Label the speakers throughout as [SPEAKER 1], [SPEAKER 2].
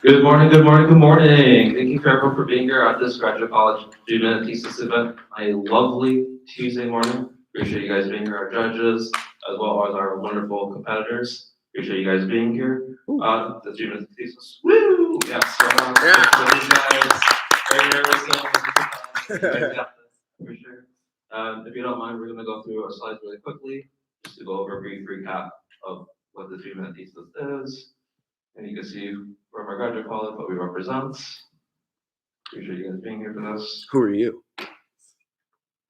[SPEAKER 1] Good morning, good morning, good morning. Thank you for everyone for being here at this graduate college student thesis event. A lovely Tuesday morning. Appreciate you guys being here, our judges, as well as our wonderful competitors. Appreciate you guys being here. The student thesis. Woo! Yes. You guys very nervous. For sure. If you don't mind, we're going to go through our slides really quickly, just to go over a brief recap of what the student thesis is. And you can see from our graduate college what we represent. Appreciate you guys being here for this.
[SPEAKER 2] Who are you?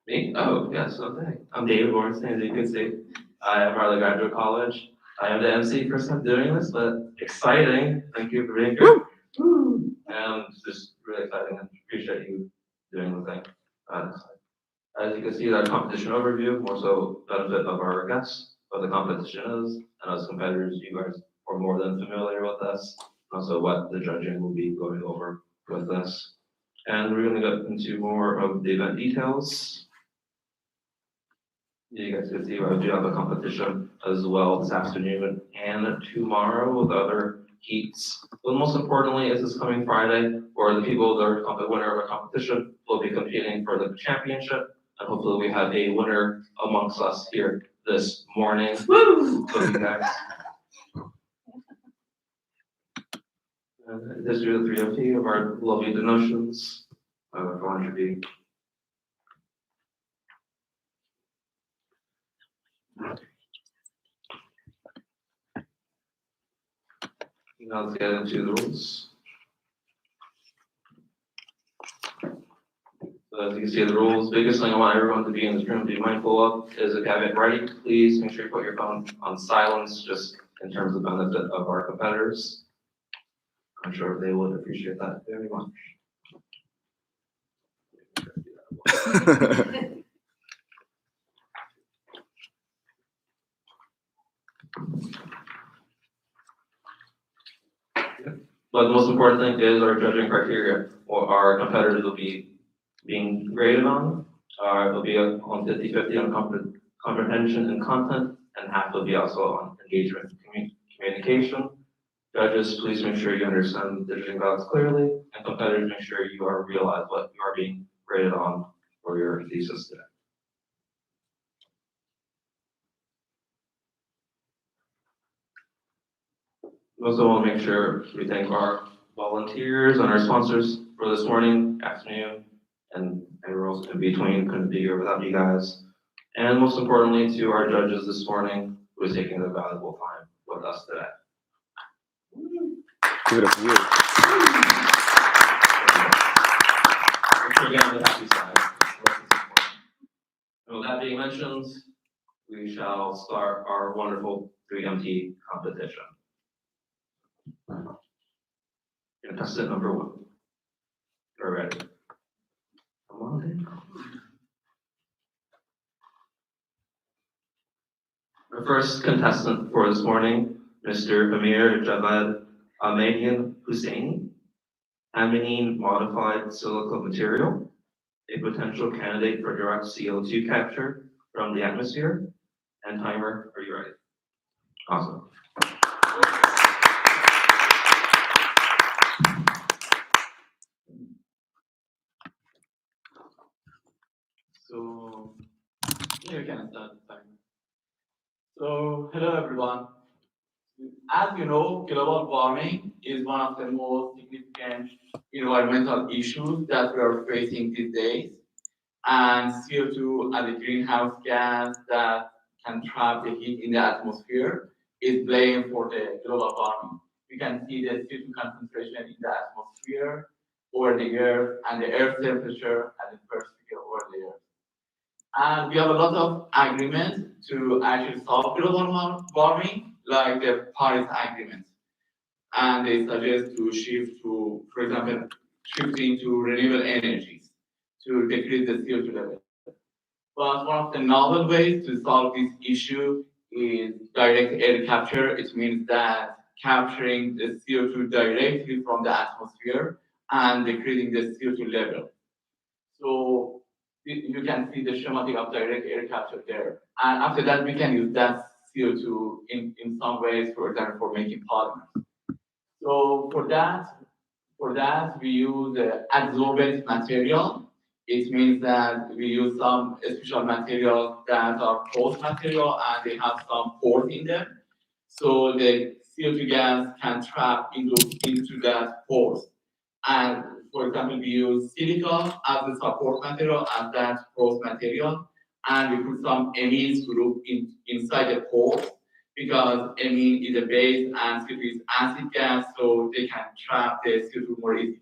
[SPEAKER 1] Me? Oh, yes, okay. I'm David Bornstein, as you can see. I am part of the graduate college. I am the MC, first time doing this, but exciting. Thank you for being here. Woo! And just really exciting and appreciate you doing the thing. As you can see, that competition overview, more so benefit of our guests, what the competition is, and as competitors, you guys are more than familiar with this. Also, what the judging will be going over with this. And we're going to get into more of the event details. You guys can see I do have a competition as well this afternoon and tomorrow with other heats. But most importantly, is this coming Friday, where the people that are the winner of our competition will be competing for the championship. And hopefully we have a winner amongst us here this morning. Woo! So you guys. History of the 3FT of our lovely denotions of philanthropy. Now let's get into the rules. So as you can see the rules, biggest thing I want everyone to be in this room to be mindful of is if you have it ready, please make sure you put your phone on silence, just in terms of benefit of our competitors. I'm sure they would appreciate that very much. But the most important thing is our judging criteria, or our competitors will be being graded on. It'll be on 50-50 on comprehension and content, and half will be also on engagement and communication. Judges, please make sure you understand the judging values clearly, and competitors, make sure you realize what you are being graded on for your thesis today. We also want to make sure we thank our volunteers and our sponsors for this morning, afternoon, and everyone else in between. Couldn't be here without you guys. And most importantly, to our judges this morning, who is taking the valuable time with us today.
[SPEAKER 2] Give it up for you.
[SPEAKER 1] Again, the happy side. And with that being mentioned, we shall start our wonderful 3MT competition. Contestant number 1. You're ready. Come on in. Our first contestant for this morning, Mr. Amirjavad Ahmadian Hosseini, Ahmadian modified silica material, a potential candidate for direct CO2 capture from the atmosphere. And timer, are you ready? Awesome.
[SPEAKER 3] So, you can start the timer. So, hello everyone. As you know, global warming is one of the most significant environmental issues that we are facing these days. And CO2 as a greenhouse gas that can trap the heat in the atmosphere is blamed for the global warming. We can see the CO2 concentration in the atmosphere over the years and the earth temperature at the first figure over the years. And we have a lot of agreements to actually solve global warming, like the Paris Agreement. And they suggest to shift to, for example, shifting to renewable energies to decrease the CO2 level. But one of the novel ways to solve this issue is direct air capture. It means that capturing the CO2 directly from the atmosphere and decreasing the CO2 level. So you can see the schematic of direct air capture there. And after that, we can use that CO2 in some ways, for example, for making polymers. So for that, For that, we use absorbent material. It means that we use some special materials that are porous material and they have some pores in them. So the CO2 gas can trap into that pores. And for example, we use silica as a support material, as that porous material, and we put some amines group inside the pores because amine is a base and CO2 is acid gas, so they can trap the CO2 more easily.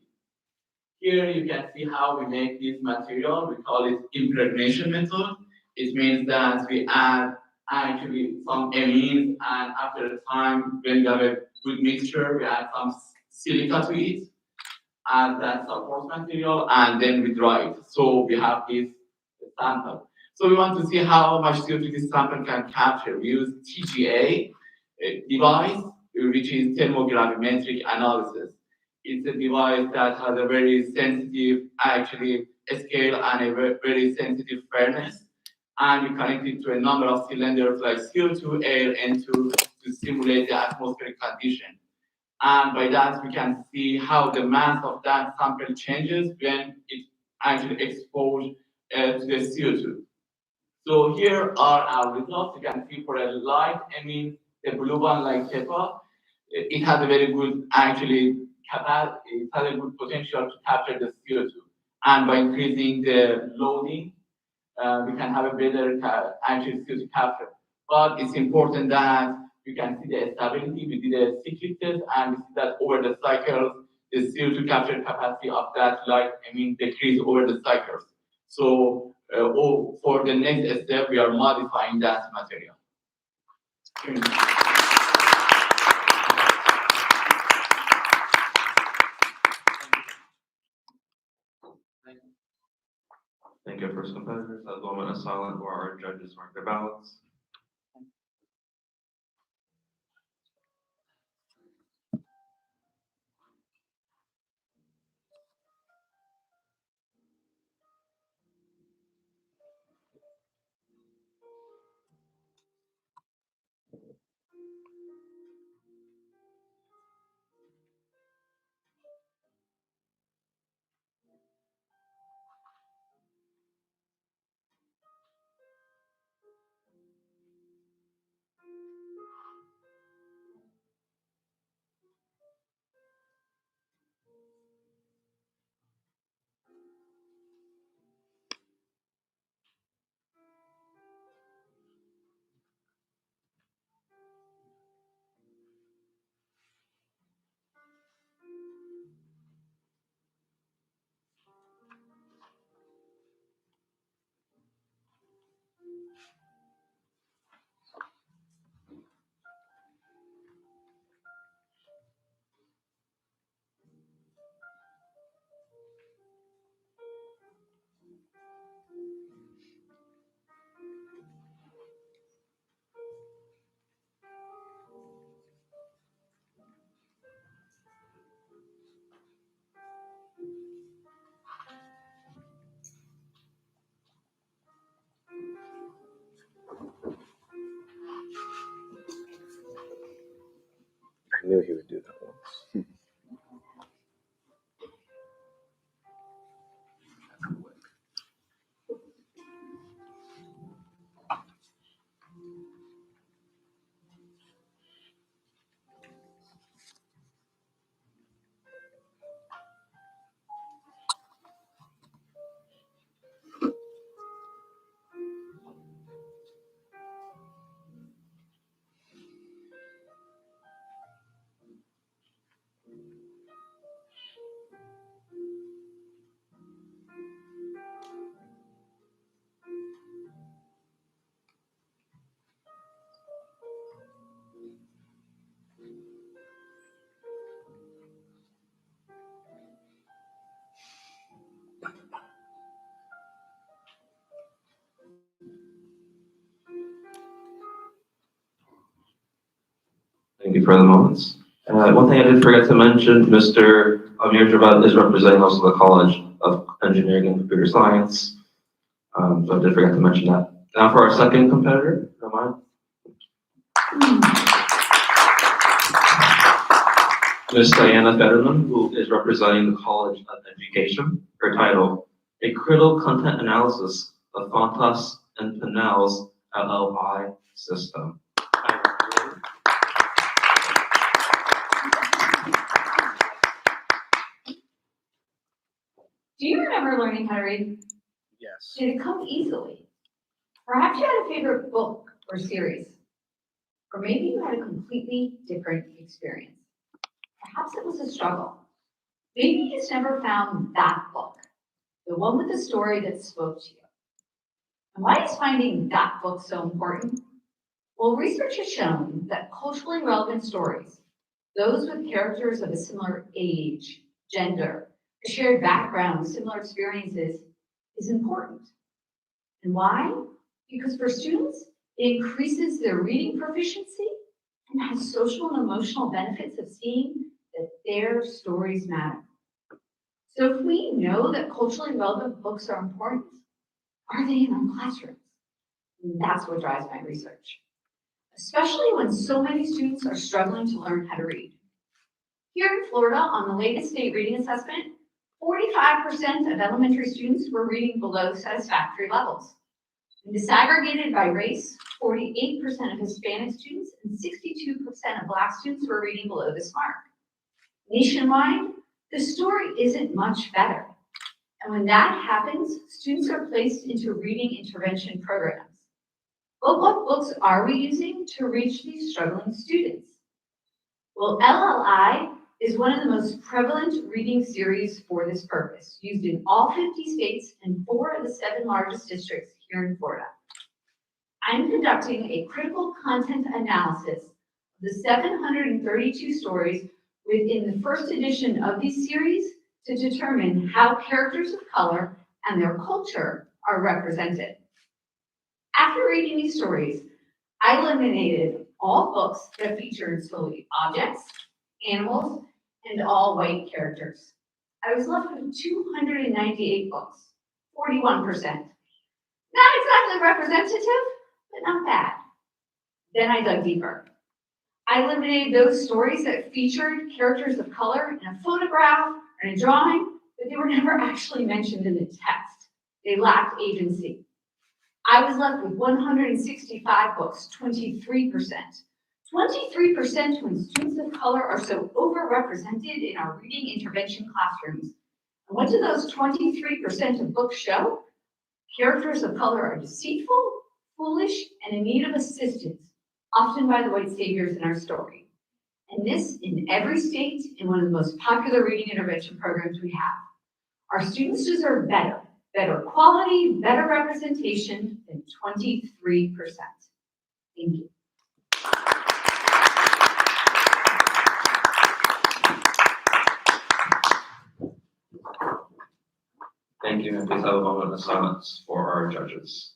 [SPEAKER 3] Here you can see how we make this material. We call it impregnation method. It means that we add actually some amines, and after a time, when we have a good mixture, we add some silica to it as that support material, and then we dry it. So we have this sample. So we want to see how much CO2 this sample can capture. We use TGA device, which is thermogravimetric analysis. It's a device that has a very sensitive, actually, scale and a very sensitive furnace. And we connect it to a number of cylinders like CO2, air, N2 to simulate the atmospheric condition. And by that, we can see how the mass of that sample changes when it actually exposed to the CO2. So here are our results. You can see for a light amine, the blue one like HEPA, it has a very good actually capacity, it has a good potential to capture the CO2. And by increasing the loading, we can have a better actually CO2 capture. But it's important that you can see the stability. We did a cyclic test and we see that over the cycles, the CO2 capture capacity of that light amine decrease over the cycles. So for the next step, we are modifying that material.
[SPEAKER 1] Thank you, first competitors. I'll go on a silent while our judges mark their ballots.
[SPEAKER 2] I knew he would do that once.
[SPEAKER 1] Thank you for the moments. One thing I did forget to mention, Mr. Amirjavad is representing also the College of Engineering and Computer Science. So I did forget to mention that. Now for our second competitor, Rahman. Ms. Diana Fedderman, who is representing the College of Education. Her title, A Critical Content Analysis of Fontas and Pinnell's LLI System.
[SPEAKER 4] Do you remember learning how to read?
[SPEAKER 2] Yes.
[SPEAKER 4] Did it come easily? Perhaps you had a favorite book or series. Or maybe you had a completely different experience. Perhaps it was a struggle. Maybe you just never found that book, the one with the story that spoke to you. And why is finding that book so important? Well, research has shown that culturally relevant stories, those with characters of a similar age, gender, a shared background, similar experiences, is important. And why? Because for students, it increases their reading proficiency and has social and emotional benefits of seeing that their stories matter. So if we know that culturally relevant books are important, are they in our classrooms? And that's what drives my research, especially when so many students are struggling to learn how to read. Here in Florida, on the latest state reading assessment, 45% of elementary students were reading below satisfactory levels. And disaggregated by race, 48% of Hispanic students and 62% of Black students were reading below this mark. Nationwide, the story isn't much better. And when that happens, students are placed into reading intervention programs. But what books are we using to reach these struggling students? Well, LLI is one of the most prevalent reading series for this purpose, used in all 50 states and 4 of the 7 largest districts here in Florida. I'm conducting a critical content analysis of the 732 stories within the first edition of these series to determine how characters of color and their culture are represented. After reading these stories, I eliminated all books that featured solely objects, animals, and all white characters. I was left with 298 books, 41%. Not exactly representative, but not bad. Then I dug deeper. I eliminated those stories that featured characters of color in a photograph or in a drawing, but they were never actually mentioned in the text. They lacked agency. I was left with 165 books, 23%. 23% when students of color are so overrepresented in our reading intervention classrooms. And what do those 23% of books show? Characters of color are deceitful, foolish, and in need of assistance, often by the white saviors in our story. And this in every state in one of the most popular reading intervention programs we have. Our students deserve better quality, better representation than 23%. Thank you.
[SPEAKER 1] Thank you, and please have a moment of silence for our judges.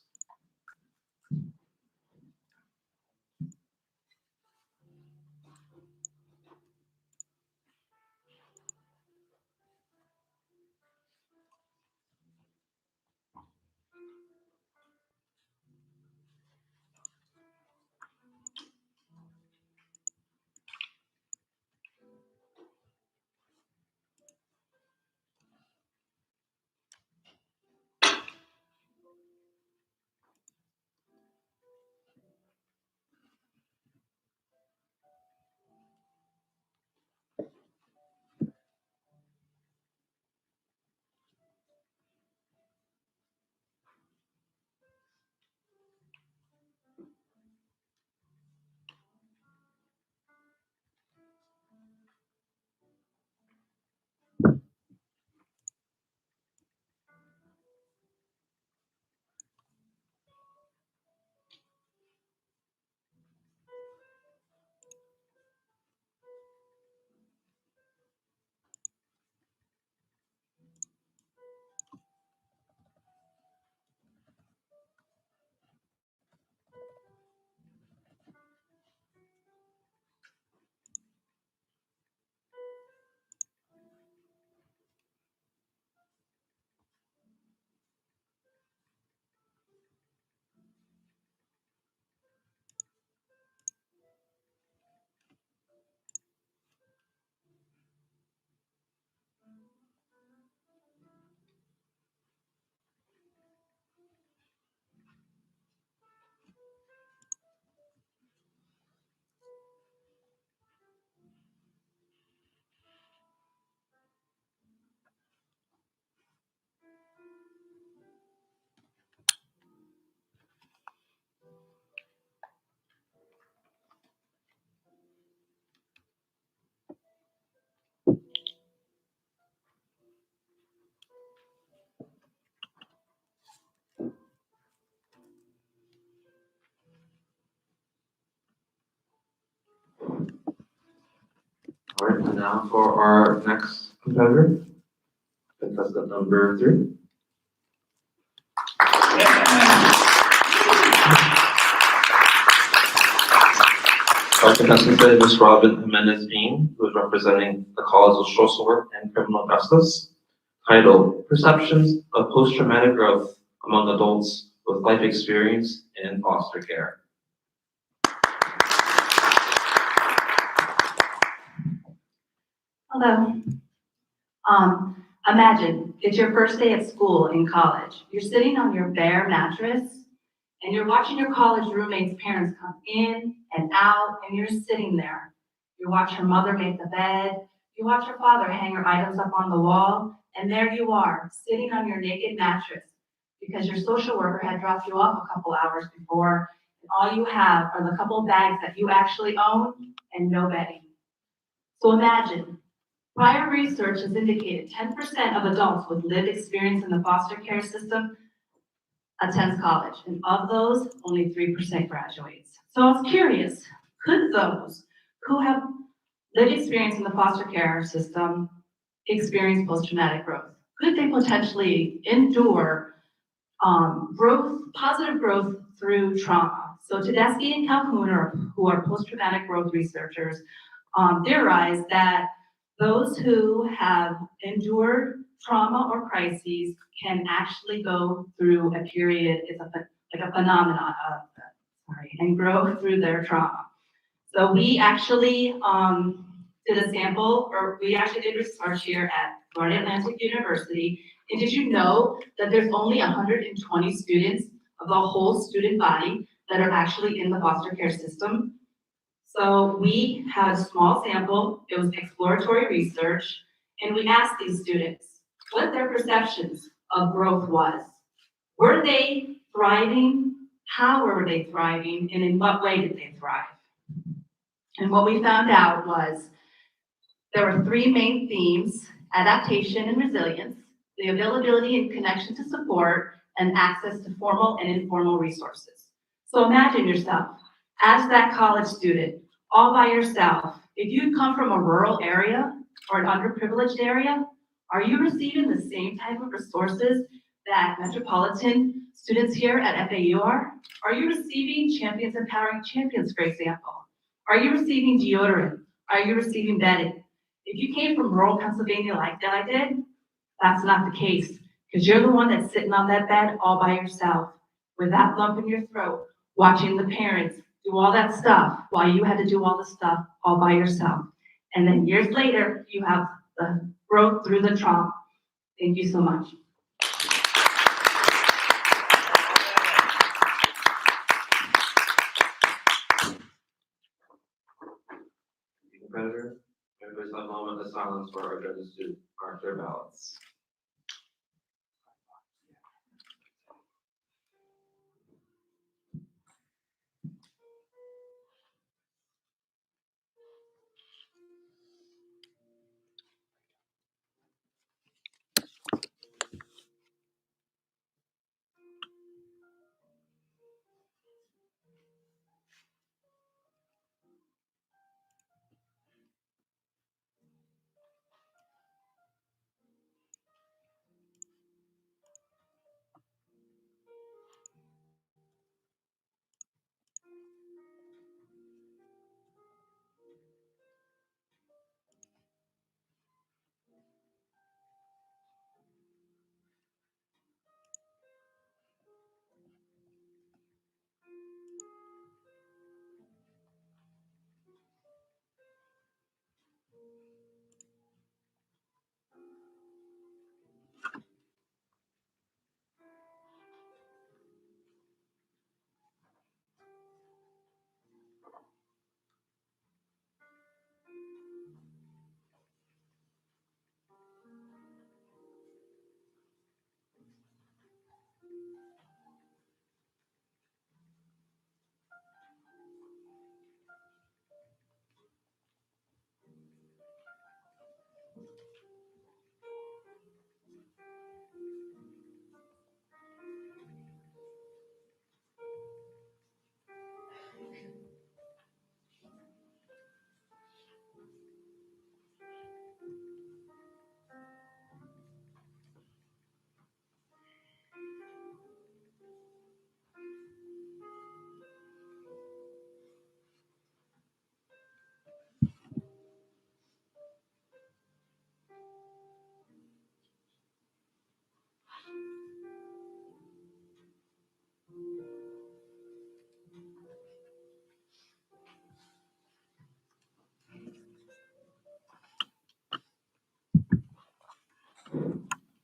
[SPEAKER 1] All right, and now for our next competitor, contestant number 3. Our contestant today is Ms. Jimenez-Bean, who is representing the College of Social Work and Criminal Justice, titled Perceptions of Post-Traumatic Growth Among Adults with Life Experience in Foster Care.
[SPEAKER 5] Hello. Imagine it's your first day at school in college. You're sitting on your bare mattress and you're watching your college roommate's parents come in and out and you're sitting there. You watch her mother make the bed. You watch her father hang her items up on the wall. And there you are, sitting on your naked mattress because your social worker had dropped you off a couple hours before. And all you have are the couple bags that you actually own and no bedding. So imagine, prior research has indicated 10% of adults with lived experience in the foster care system attends college, and of those, only 3% graduates. So I was curious, could those who have lived experience in the foster care system experience post-traumatic growth? Could they potentially endure positive growth through trauma? So Tedeschi and Calhoun, who are post-traumatic growth researchers, theorize that those who have endured trauma or crises can actually go through a period, it's like a phenomenon and grow through their trauma. So we actually did a sample, or we actually did research here at Florida Atlantic University. And did you know that there's only 120 students of the whole student body that are actually in the foster care system? So we had a small sample, it was exploratory research, and we asked these students what their perceptions of growth was. Were they thriving? How were they thriving? And in what way did they thrive? And what we found out was there were 3 main themes: adaptation and resilience, the availability and connection to support, and access to formal and informal resources. So imagine yourself as that college student, all by yourself. If you come from a rural area or an underprivileged area, are you receiving the same type of resources that metropolitan students here at FAU are? Are you receiving Champions Empowering Champions, for example? Are you receiving deodorant? Are you receiving bedding? If you came from rural Pennsylvania like that I did, that's not the case, because you're the one that's sitting on that bed all by yourself with that lump in your throat, watching the parents do all that stuff while you had to do all the stuff all by yourself. And then years later, you have the growth through the trauma. Thank you so much.
[SPEAKER 1] Competitor, everybody's have a moment of silence for our judges to mark their ballots.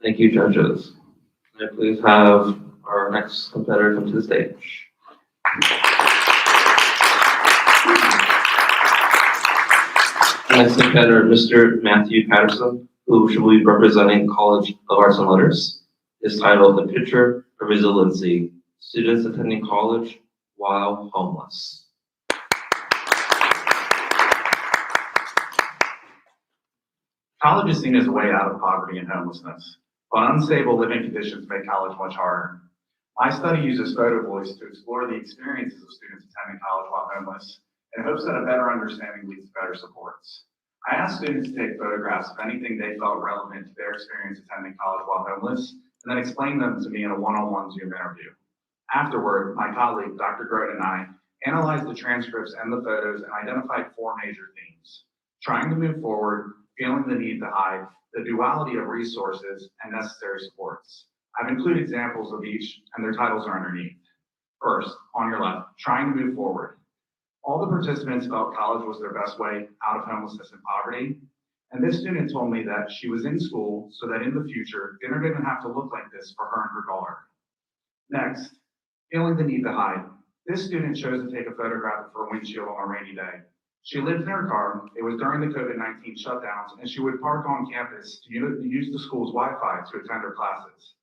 [SPEAKER 1] Thank you, judges. May I please have our next competitor come to the stage? Next competitor, Mr. Matthew Patterson, who will be representing College of Arts and Letters, is titled The Picture of Resiliency, Students Attending College While Homeless.
[SPEAKER 6] College is seen as a way out of poverty and homelessness, but unstable living conditions make college much harder. My study uses photo voice to explore the experiences of students attending college while homeless in hopes that a better understanding leads to better supports. I asked students to take photographs of anything they felt relevant to their experience attending college while homeless, and then explain them to me in a one-on-one Zoom interview. Afterward, my colleague, Dr. Grote, and I analyzed the transcripts and the photos and identified 4 major themes: trying to move forward, feeling the need to hide, the duality of resources, and necessary supports. I've included examples of each, and their titles are underneath. First, on your left, trying to move forward. All the participants felt college was their best way out of homelessness and poverty. And this student told me that she was in school so that in the future, dinner didn't have to look like this for her and her daughter. Next, feeling the need to hide. This student chose to take a photograph of her windshield on a rainy day. She lived in her car, it was during the COVID-19 shutdowns, and she would park on campus to use the school's Wi-Fi to attend her classes.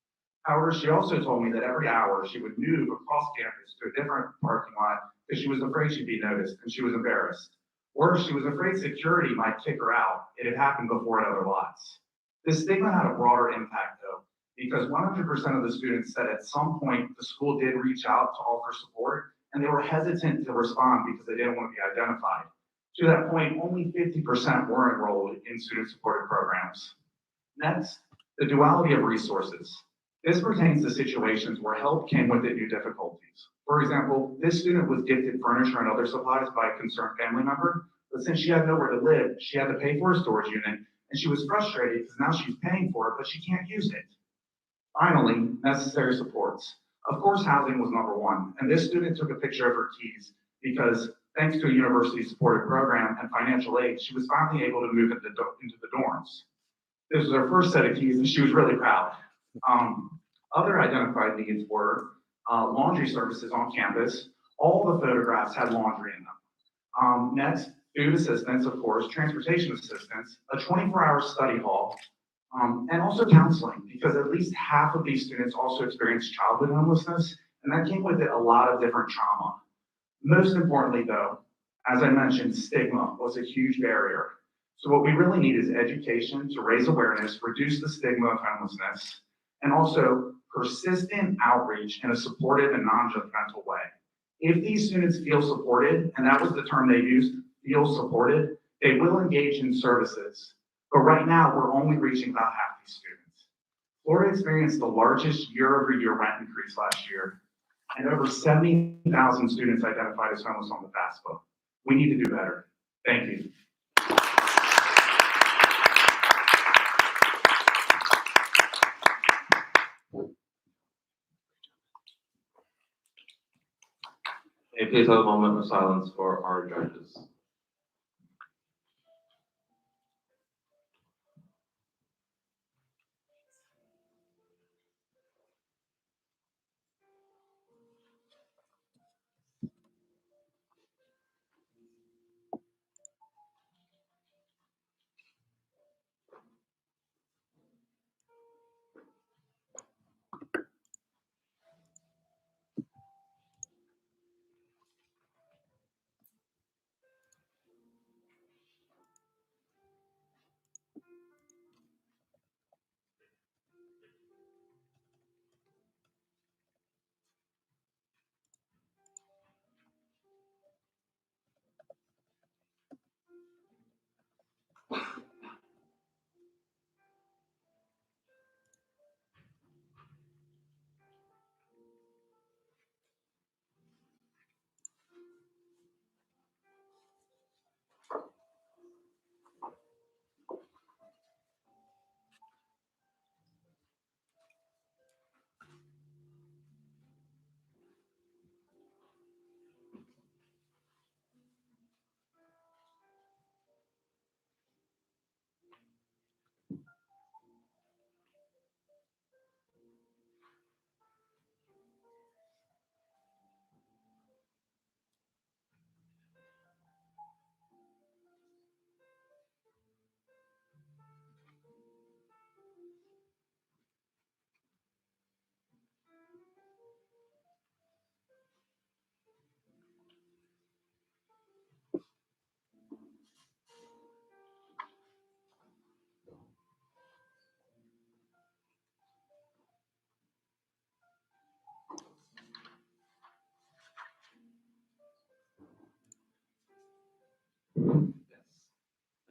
[SPEAKER 6] However, she also told me that every hour she would move across campus to a different parking lot because she was afraid she'd be noticed and she was embarrassed. Or she was afraid security might kick her out. It had happened before at other lots. This stigma had a broader impact though, because 100% of the students said at some point the school did reach out to offer support, and they were hesitant to respond because they didn't want to be identified. To that point, only 50% were enrolled in student-supported programs. Next, the duality of resources. This pertains to situations where help came with it new difficulties. For example, this student was gifted furniture and other supplies by a concerned family member, but since she had nowhere to live, she had to pay for a storage unit, and she was frustrated because now she's paying for it, but she can't use it. Finally, necessary supports. Of course, housing was number one, and this student took a picture of her keys because thanks to a university-supported program and financial aid, she was finally able to move into the dorms. This was her first set of keys, and she was really proud. Other identified needs were laundry services on campus. All the photographs had laundry in them. Next, food assistance, of course, transportation assistance, a 24-hour study hall, and also counseling, because at least half of these students also experienced childhood homelessness, and that came with it a lot of different trauma. Most importantly, though, as I mentioned, stigma was a huge barrier. So what we really need is education to raise awareness, reduce the stigma of homelessness, and also persistent outreach in a supportive and non-judgmental way. If these students feel supported, and that was the term they used, feel supported, they will engage in services. But right now, we're only reaching about half these students. Florida experienced the largest year-over-year rent increase last year, and over 70,000 students identified as homeless on the FAFSA. We need to do better. Thank you.
[SPEAKER 1] May I please have a moment of silence for our judges?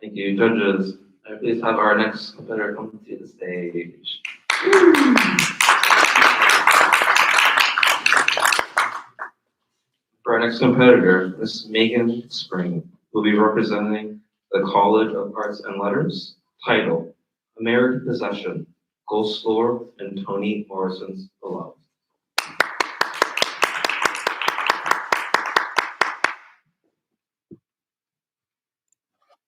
[SPEAKER 1] Thank you, judges. May I please have our next competitor come to the stage. For our next competitor, Miss Megan Spring will be representing the College of Arts and Letters. Title: American Possession, Gold Score, and Toni Morrison's Beloved.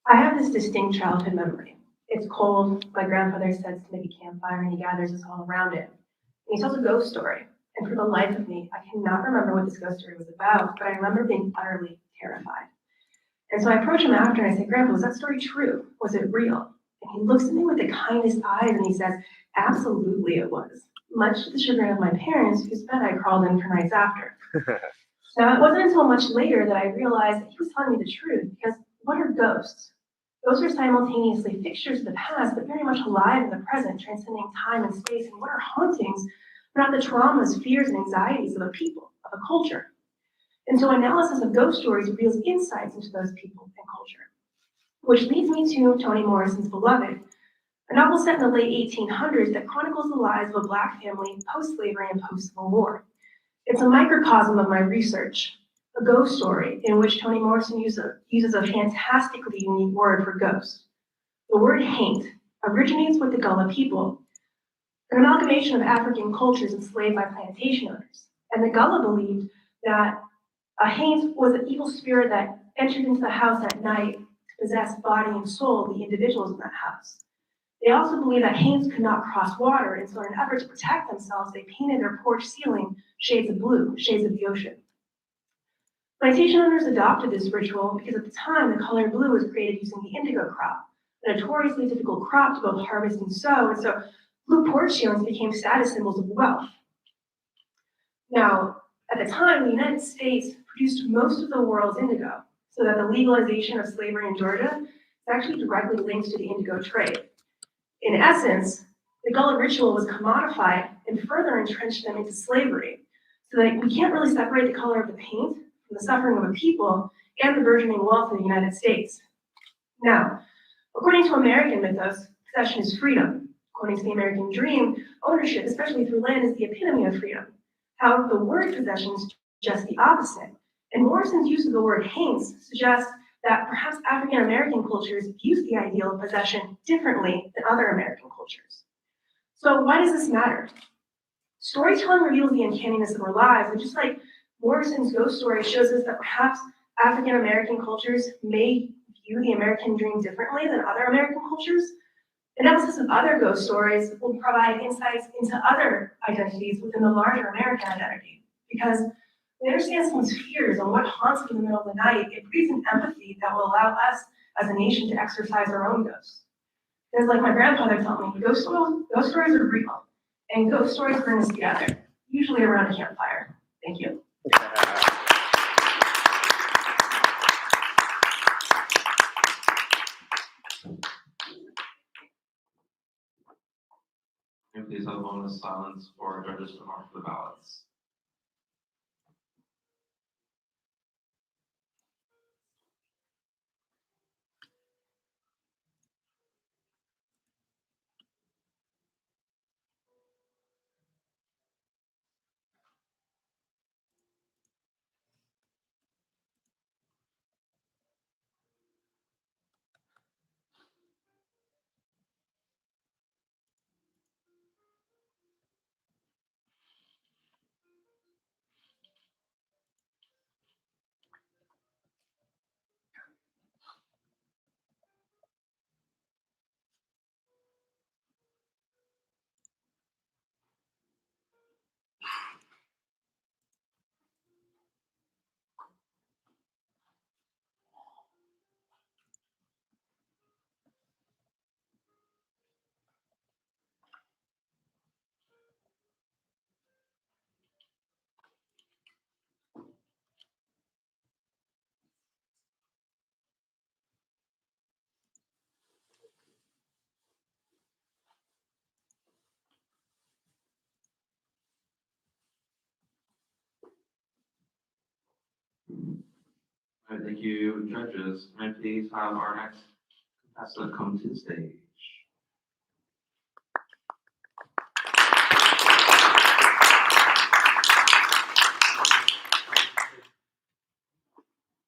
[SPEAKER 7] I have this distinct childhood memory. It's cold, my grandfather sets to make a campfire and he gathers us all around it. And he tells a ghost story. And for the life of me, I cannot remember what this ghost story was about, but I remember being utterly terrified. And so I approach him after and I say, Grandpa, was that story true? Was it real? And he looks at me with the kindest eyes and he says, absolutely it was. Much to the chagrin of my parents, whose bed I crawled in for nights after. Now, it wasn't until much later that I realized that he was telling me the truth, because what are ghosts? Ghosts are simultaneously fixtures of the past, but very much alive in the present, transcending time and space. And what are hauntings, but not the traumas, fears, and anxieties of a people, of a culture? And so analysis of ghost stories reveals insights into those people and culture, which leads me to Toni Morrison's Beloved, a novel set in the late 1800s that chronicles the lives of a Black family post-slavery and post-Civil War. It's a microcosm of my research, a ghost story in which Toni Morrison uses a fantastically unique word for ghost. The word haint originates with the Gullah people, an amalgamation of African cultures enslaved by plantation owners. And the Gullah believed that a haint was an evil spirit that entered into the house at night to possess body and soul of the individuals in that house. They also believed that haints could not cross water, and so in an effort to protect themselves, they painted their porch ceiling shades of blue, shades of the ocean. Plantation owners adopted this ritual because at the time, the color blue was created using the indigo crop, a notoriously difficult crop to both harvest and sow, and so blue porch ceilings became status symbols of wealth. Now, at the time, the United States produced most of the world's indigo, so that the legalization of slavery in Georgia is actually directly linked to the indigo trade. In essence, the Gullah ritual was commodified and further entrenched them into slavery, so that we can't really separate the color of the paint from the suffering of a people and the burgeoning wealth of the United States. Now, according to American mythos, possession is freedom. According to the American dream, ownership, especially through land, is the epitome of freedom. However, the word possession is just the opposite. And Morrison's use of the word haints suggests that perhaps African American cultures view the ideal of possession differently than other American cultures. So why does this matter? Storytelling reveals the uncanniness of our lives, and just like Morrison's ghost story shows us that perhaps African American cultures may view the American dream differently than other American cultures, analysis of other ghost stories will provide insights into other identities within the larger American identity. Because we understand someone's fears and what haunts them in the middle of the night, it breeds an empathy that will allow us as a nation to exercise our own ghosts. Because like my grandfather taught me, ghost stories are real, and ghost stories bring us together, usually around a campfire. Thank you.
[SPEAKER 1] And please have a moment of silence for our judges to mark the ballots. All right, thank you, judges. May I please have our next Ask them to come to the stage.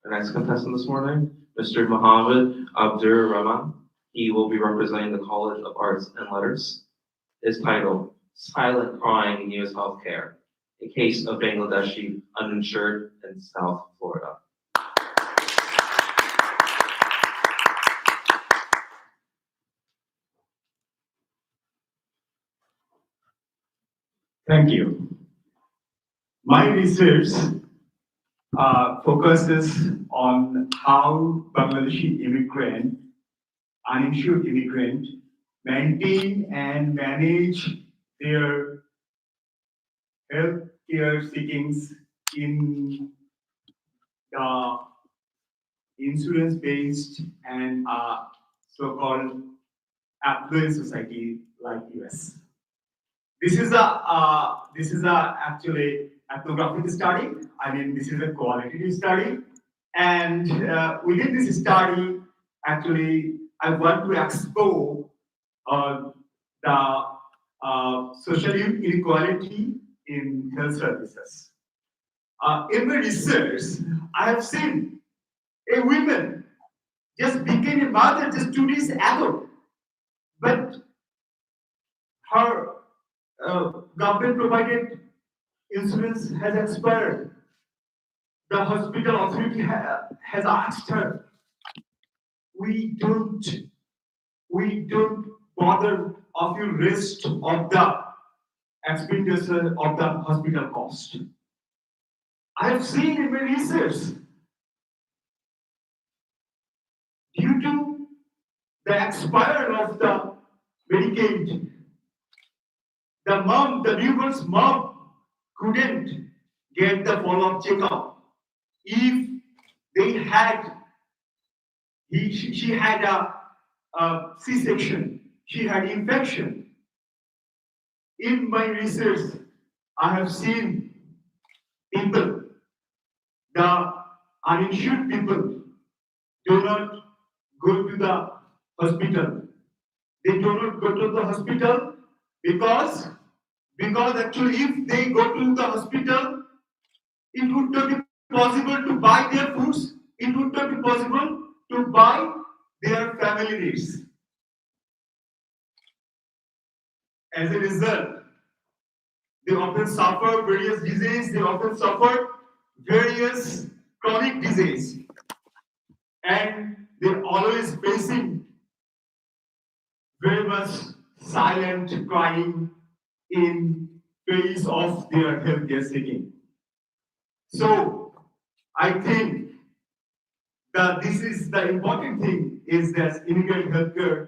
[SPEAKER 1] The next contestant this morning, Mr. Mohammed Abdur Rahman. He will be representing the College of Arts and Letters. His title, Silent Crying in U.S. Healthcare, a case of Bangladeshi uninsured in South Florida.
[SPEAKER 8] Thank you. My research focuses on how Bangladeshi immigrant, uninsured immigrant, maintain and manage their health care seekings in the insurance-based and so-called affluent society like US. This is a actually ethnographic study. I mean, this is a qualitative study, and within this study, actually, I want to explore the social inequality in health services. In my research, I have seen a woman just became a mother just 2 days ago, but her government provided insurance has expired. The hospital authority has asked her, we don't bother of your rest of the expenditure of the hospital cost. I have seen in my research, due to the expire of the Medicaid, the newborn's mom couldn't get the follow-up checkup. If they had, she had a C-section, she had infection. In my research, I have seen people, the uninsured people, do not go to the hospital. They do not go to the hospital because actually if they go to the hospital, it would not be possible to buy their foods, it would not be possible to buy their family needs. As a result, they often suffer various diseases, they often suffer various chronic disease, and they're always facing very much silent crying in face of their healthcare seeking. So I think that this is the important thing is that immigrant healthcare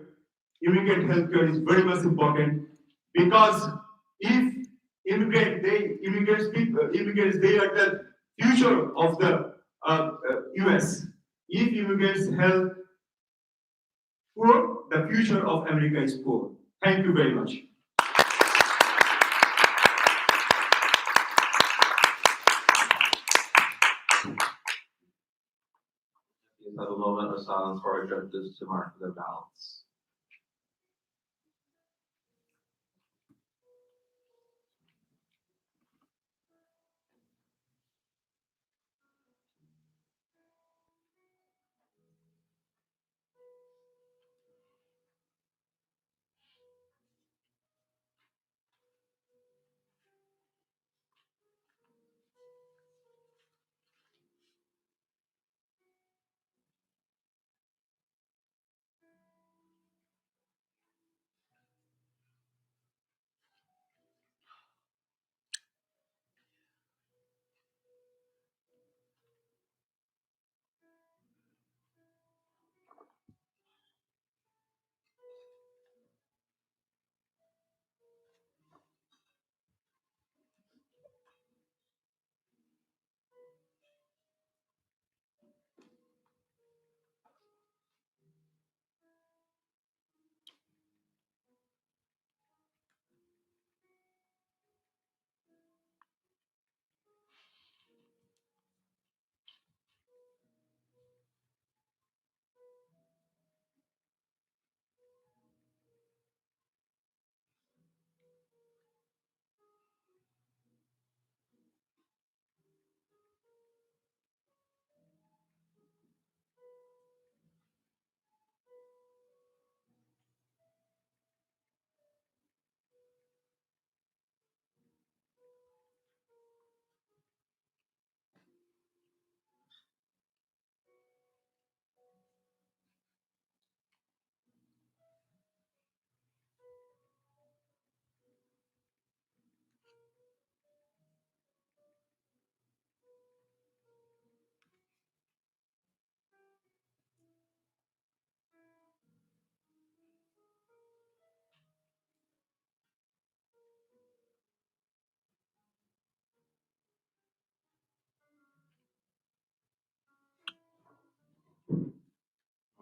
[SPEAKER 8] is very much important because if immigrants they are the future of the US. If immigrants help poor, the future of America is poor. Thank you very much.
[SPEAKER 1] Please have a moment of silence for our judges to mark their ballots.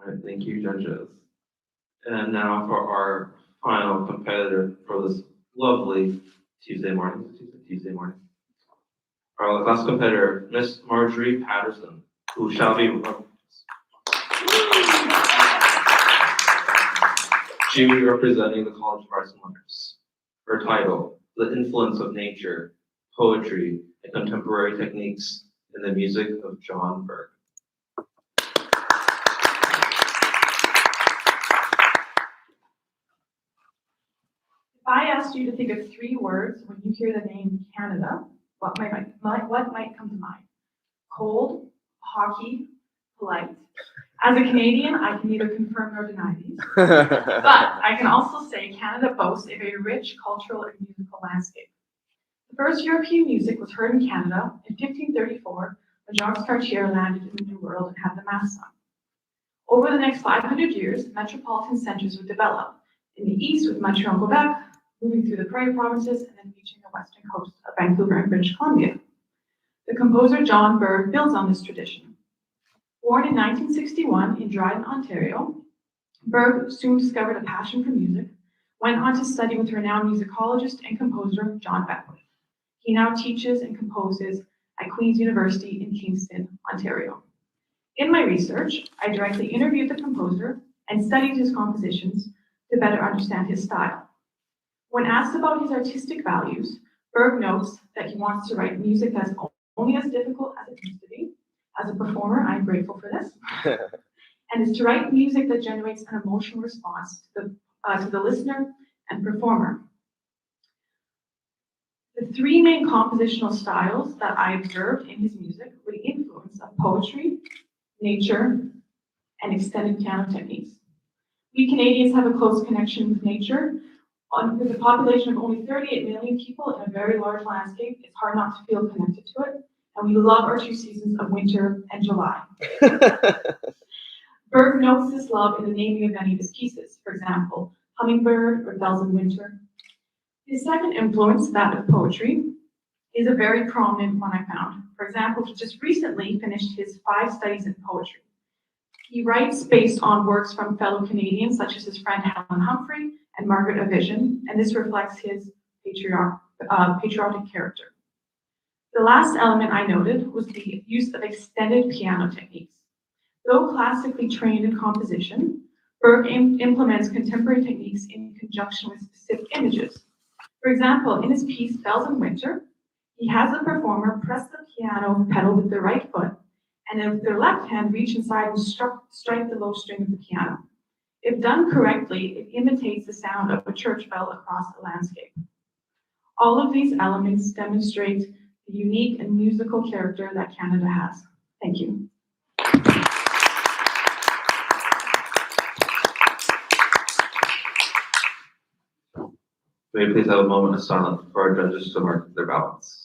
[SPEAKER 1] All right, thank you, judges. And now for our final competitor for this lovely Tuesday morning. Our last competitor, Miss Marjorie Patterson, who shall be. She will be representing the College of Arts and Letters. Her title, The Influence of Nature, Poetry, and Contemporary Techniques in the Music of John Berg.
[SPEAKER 7] If I asked you to think of 3 words when you hear the name Canada, what might come to mind? Cold, hockey, polite. As a Canadian, I can neither confirm nor deny these. But I can also say Canada boasts a very rich cultural and musical landscape. The first European music was heard in Canada in 1534 when Jacques Cartier landed in the New World and had the Mass sung. Over the next 500 years, metropolitan centers would develop. In the east with Montreal and Quebec, moving through the Prairie provinces, and then reaching the western coast of Vancouver and British Columbia. The composer John Berg builds on this tradition. Born in 1961 in Dryden, Ontario, Berg soon discovered a passion for music, went on to study with renowned musicologist and composer John Beckwith. He now teaches and composes at Queen's University in Kingston, Ontario. In my research, I directly interviewed the composer and studied his compositions to better understand his style. When asked about his artistic values, Berg notes that he wants to write music that's only as difficult as it used to be. As a performer, I'm grateful for this. And is to write music that generates an emotional response to the listener and performer. The 3 main compositional styles that I observed in his music were the influence of poetry, nature, and extended piano techniques. We Canadians have a close connection with nature. With a population of only 38 million people in a very large landscape, it's hard not to feel connected to it. And we love our 2 seasons of winter and July. Berg notes this love in the naming of many of his pieces. For example, Hummingbird or Bells in Winter. His second influence, that of poetry, is a very prominent one I found. For example, he just recently finished his 5 studies in poetry. He writes based on works from fellow Canadians, such as his friend Helen Humphrey and Margaret Avision, and this reflects his patriotic character. The last element I noted was the use of extended piano techniques. Though classically trained in composition, Berg implements contemporary techniques in conjunction with specific images. For example, in his piece Bells in Winter, he has the performer press the piano pedal with their right foot, and then with their left hand reach inside and strike the low string of the piano. If done correctly, it imitates the sound of a church bell across the landscape. All of these elements demonstrate the unique and musical character that Canada has. Thank you.
[SPEAKER 1] May we please have a moment of silence for our judges to mark their ballots.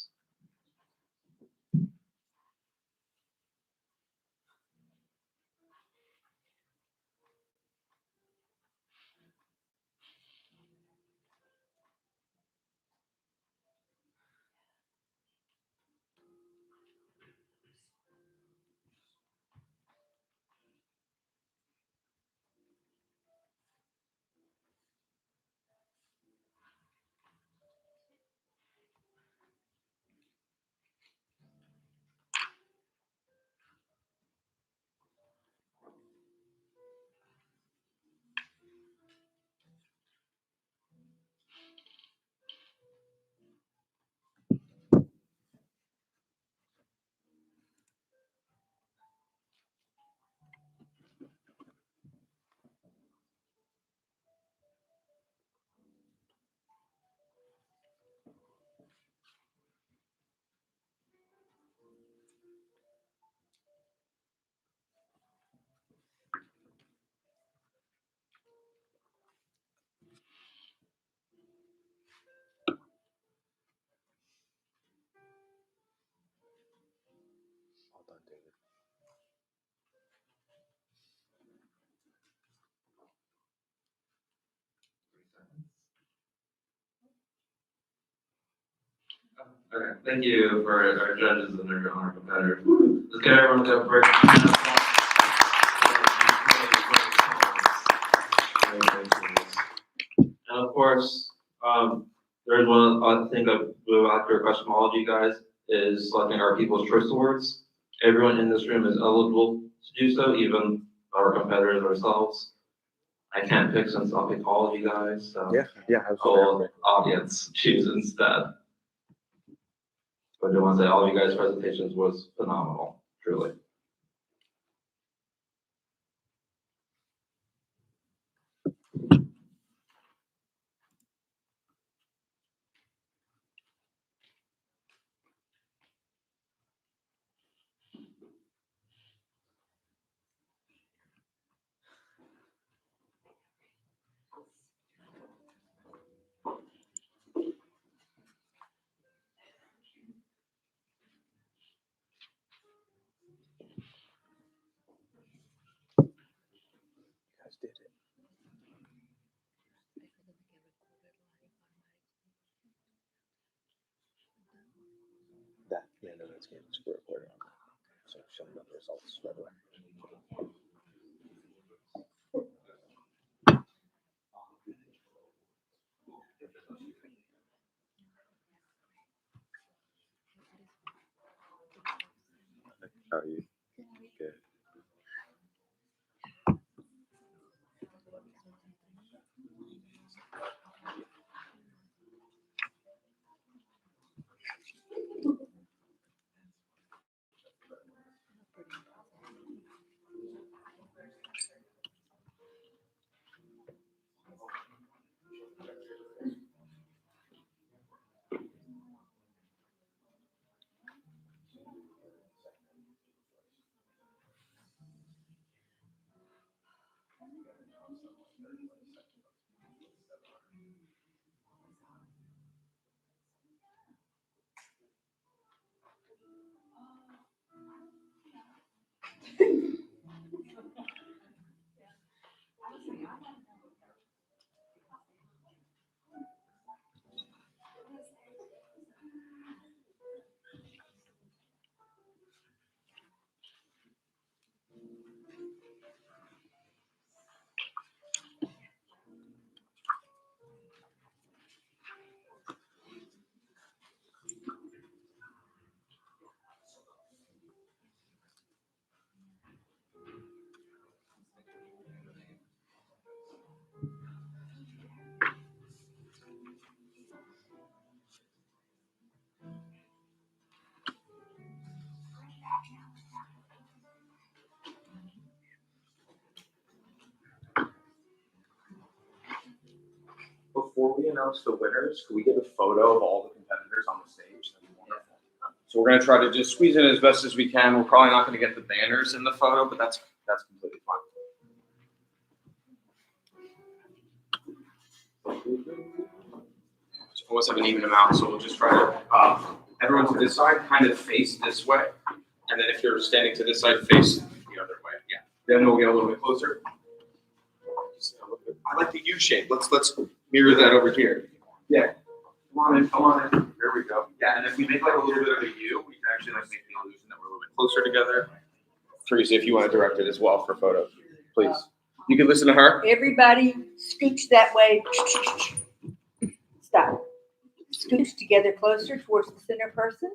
[SPEAKER 2] All done, David.
[SPEAKER 1] Okay, thank you for our judges and our competitors. Let's get everyone to break. And of course, there's one other thing that we would like to request from all of you guys is selecting our People's Choice Awards. Everyone in this room is eligible to do so, even our competitors ourselves. I can't pick since I'll pick all of you guys, so.
[SPEAKER 2] Yeah.
[SPEAKER 1] I'll audience choose instead. But I do want to say all of you guys' presentations was phenomenal, truly.
[SPEAKER 2] You guys did it. No, that's good. It's recording on that. So show them the results right away. How are you? Good.
[SPEAKER 9] Before we announce the winners, can we get a photo of all the competitors on the stage? That'd be wonderful. So we're gonna try to just squeeze in as best as we can. We're probably not gonna get the banners in the photo, but that's completely fine. So almost have an even amount, so we'll just try to, everyone to this side, kind of face this way. And then if you're standing to this side, face the other way, yeah. Then we'll get a little bit closer. I like the U shape. Let's mirror that over here. Yeah. Come on in. There we go. Yeah, and if we make like a little bit of a U, we can actually like make the illusion that we're a little bit closer together. Teresa, if you want to direct it as well for photos, please. You can listen to her.
[SPEAKER 10] Everybody scooch that way. Stop. Scooch together closer towards the center person.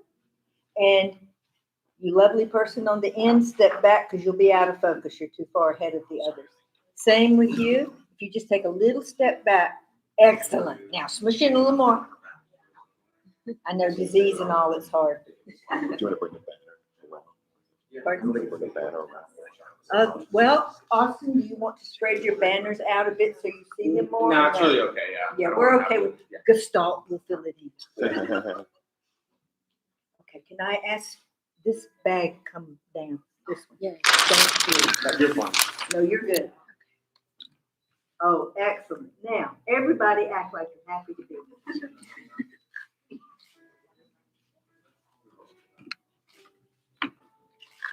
[SPEAKER 10] And you lovely person on the end, step back because you'll be out of focus. You're too far ahead of the others. Same with you. If you just take a little step back, excellent. Now smush in a little more. I know disease and all, it's hard.
[SPEAKER 2] Do you want to bring the banner around?
[SPEAKER 10] Pardon?
[SPEAKER 2] Bring the banner around.
[SPEAKER 10] Well, Austin, do you want to spread your banners out a bit so you see them more?
[SPEAKER 9] No, it's really okay, yeah.
[SPEAKER 10] Yeah, we're okay with Gestalt, we'll fill it in. Okay, can I ask this bag come down? This one? Yeah. Thank you.
[SPEAKER 9] You're fine.
[SPEAKER 10] No, you're good. Oh, excellent. Now, everybody act like you're happy to be here.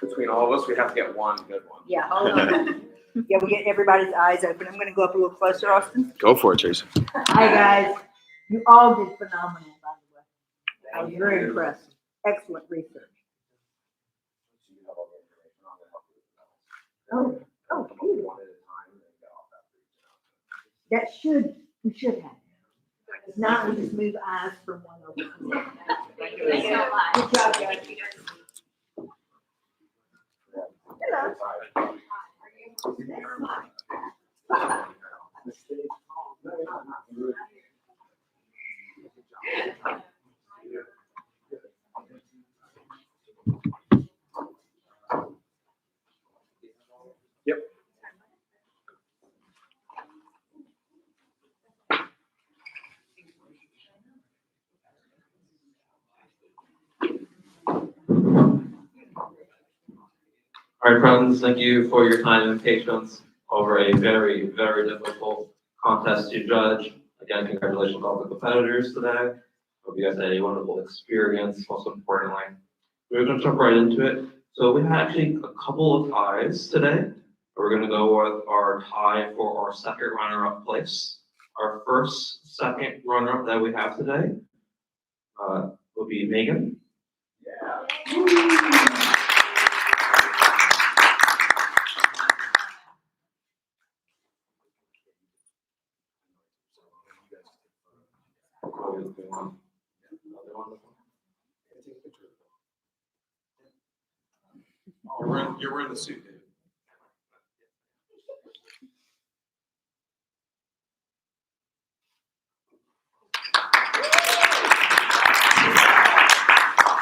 [SPEAKER 9] Between all of us, we have to get one good one.
[SPEAKER 10] Yeah, hold on. Yeah, we get everybody's eyes open. I'm gonna go up a little closer, Austin.
[SPEAKER 2] Go for it, Teresa.
[SPEAKER 10] Hi, guys. You all did phenomenal, by the way. I was very impressed. Excellent research. Oh, good. That we should have. If not, we just move eyes from one over.
[SPEAKER 4] Thank you so much.
[SPEAKER 10] Good job, guys. Hello.
[SPEAKER 9] Yep.
[SPEAKER 1] All right, friends, thank you for your time and patience over a very, very difficult contest to judge. Again, congratulations to all the competitors today. Hope you guys had a wonderful experience, most importantly. We're gonna jump right into it. So we had actually a couple of ties today. We're gonna go with our tie for our second runner-up place. Our first, second runner-up that we have today will be Megan.
[SPEAKER 9] You're wearing the suit, David.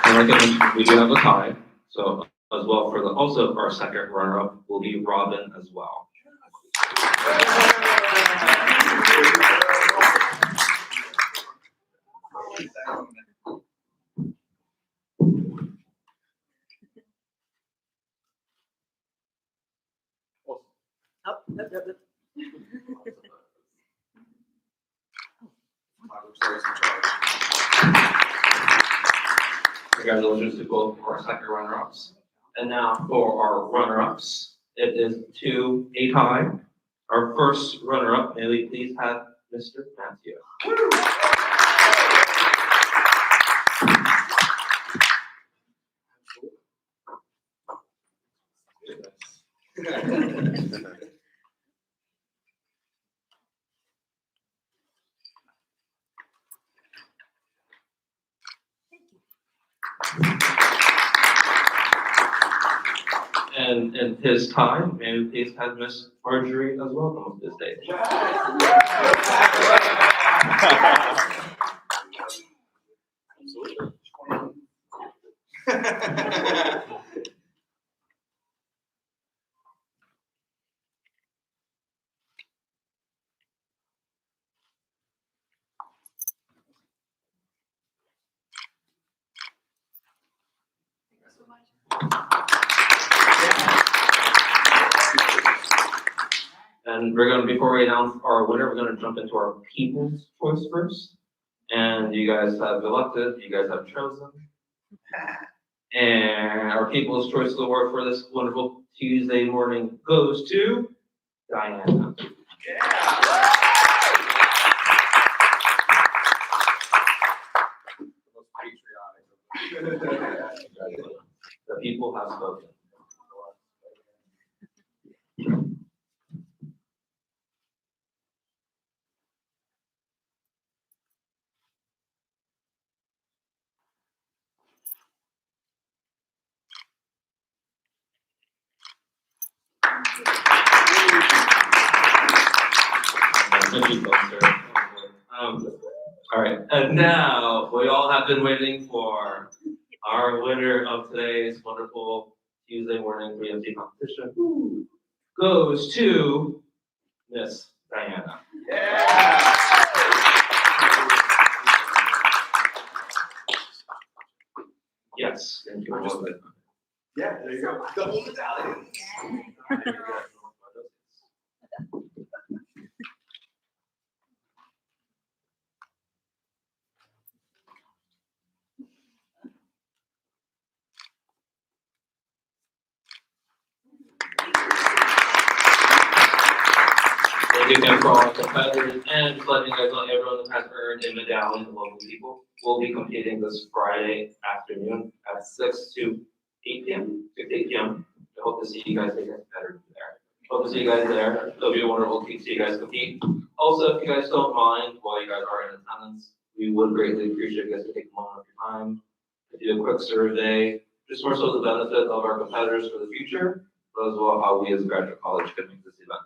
[SPEAKER 1] And like I mentioned, we do have a tie, so as well for the, also our second runner-up will be Robin as well.
[SPEAKER 10] Up.
[SPEAKER 1] Congratulations to both of our second runner-ups. And now for our runner-ups, it is a tie. Our first runner-up, may we please have Mr. Matthew. And his tie, may we please have Miss Marjorie as well come up to the stage. And we're gonna, before we announce our winner, we're gonna jump into our people's choice first. And you guys have elected, you guys have chosen. And our people's choice award for this wonderful Tuesday morning goes to Diana. The people have spoken. All right, and now we all have been waiting for our winner of today's wonderful Tuesday morning 3MC competition goes to Miss Diana. Yes, thank you.
[SPEAKER 8] Yeah, there you go. Double medallion.
[SPEAKER 1] Thank you again for all our competitors and just letting you guys know everyone that has earned a medallion, the local people, will be competing this Friday afternoon at 6 to 8 p.m. 6 to 8 p.m. I hope to see you guys make it better there. Hope to see you guys there. It'll be wonderful to see you guys compete. Also, if you guys don't mind, while you guys are in attendance, we would greatly appreciate you guys to take a moment of your time to do a quick survey, just more so the benefit of our competitors for the future, but as well how we as a graduate college can make this event